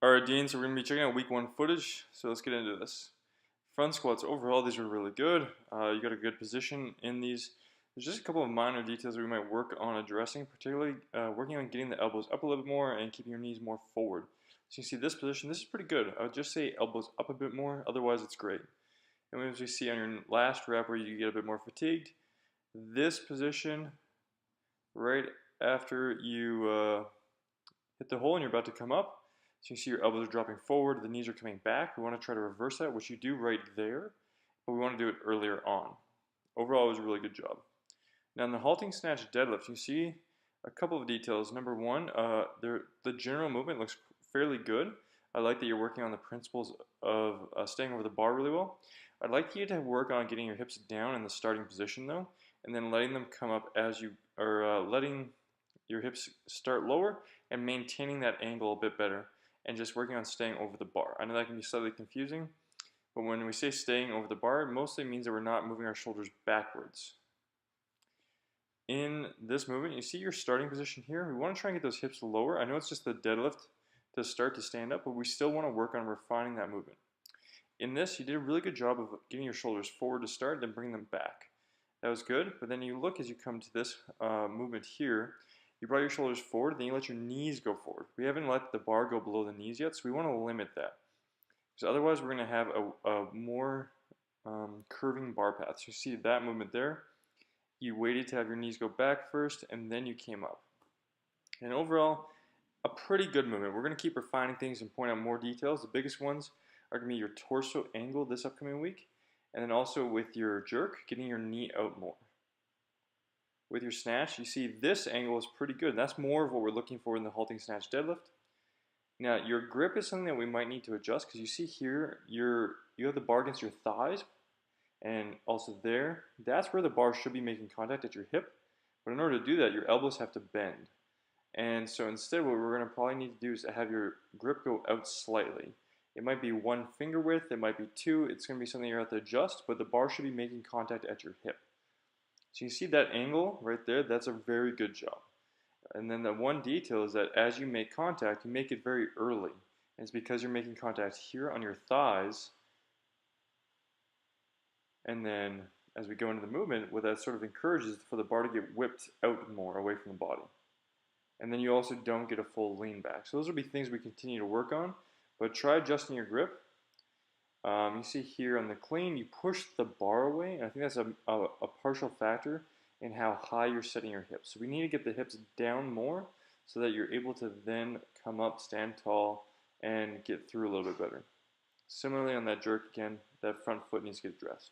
Alright, Dean, so we're going to be checking out week 1 footage, so let's get into this. Front squats, overall, these were really good. You got a good position in these. There's just a couple of minor details that we might work on addressing, particularly working on getting the elbows up a little bit more and keeping your knees more forward. So you see this position, this is pretty good. I would just say elbows up a bit more, otherwise it's great. And as we see on your last rep where you get a bit more fatigued, this position, right after you hit the hole and you're about to come up, so you see your elbows are dropping forward, the knees are coming back. We want to try to reverse that, which you do right there, but we want to do it earlier on. Overall, it was a really good job. Now in the halting snatch deadlift, you see a couple of details. Number one, the general movement looks fairly good. I like that you're working on the principles of staying over the bar really well. I'd like you to work on getting your hips down in the starting position though, and then letting them come up as you are letting your hips start lower and maintaining that angle a bit better and just working on staying over the bar. I know that can be slightly confusing, but when we say staying over the bar, it mostly means that we're not moving our shoulders backwards. In this movement, you see your starting position here. We want to try and get those hips lower. I know it's just the deadlift to start to stand up, but we still want to work on refining that movement. In this, you did a really good job of getting your shoulders forward to start, then bring them back. That was good, but then you look as you come to this movement here, you brought your shoulders forward, then you let your knees go forward. We haven't let the bar go below the knees yet, so we want to limit that. Because otherwise we're going to have a more curving bar path. So you see that movement there. You waited to have your knees go back first, and then you came up. And overall, a pretty good movement. We're going to keep refining things and point out more details. The biggest ones are going to be your torso angle this upcoming week, and then also with your jerk, getting your knee out more. With your snatch, you see this angle is pretty good. That's more of what we're looking for in the halting snatch deadlift. Now, your grip is something that we might need to adjust because you see here, you have the bar against your thighs and also there. That's where the bar should be making contact at your hip. But in order to do that, your elbows have to bend. And so instead, what we're going to probably need to do is have your grip go out slightly. It might be 1 finger width, it might be 2. It's going to be something you have to adjust, but the bar should be making contact at your hip. So you see that angle right there, that's a very good job. And then the one detail is that as you make contact, you make it very early. And it's because you're making contact here on your thighs. And then as we go into the movement, what that sort of encourages is for the bar to get whipped out more away from the body. And then you also don't get a full lean back. So those will be things we continue to work on, but try adjusting your grip. You see here on the clean, you push the bar away, and I think that's a partial factor in how high you're setting your hips. So we need to get the hips down more so that you're able to then come up, stand tall, and get through a little bit better. Similarly on that jerk again, that front foot needs to get addressed.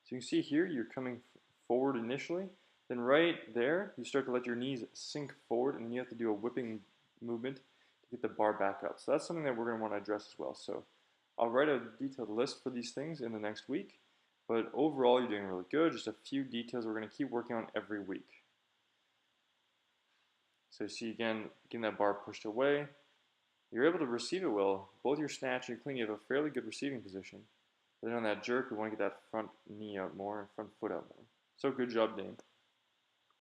So you can see here, you're coming forward initially, then right there, you start to let your knees sink forward, and then you have to do a whipping movement to get the bar back up. So that's something that we're going to want to address as well. So I'll write a detailed list for these things in the next week, but overall you're doing really good. Just a few details we're going to keep working on every week. So you see again, getting that bar pushed away. You're able to receive it well. Both your snatch and your clean, you have a fairly good receiving position. But then on that jerk, we want to get that front knee out more and front foot out more. So good job, Dane.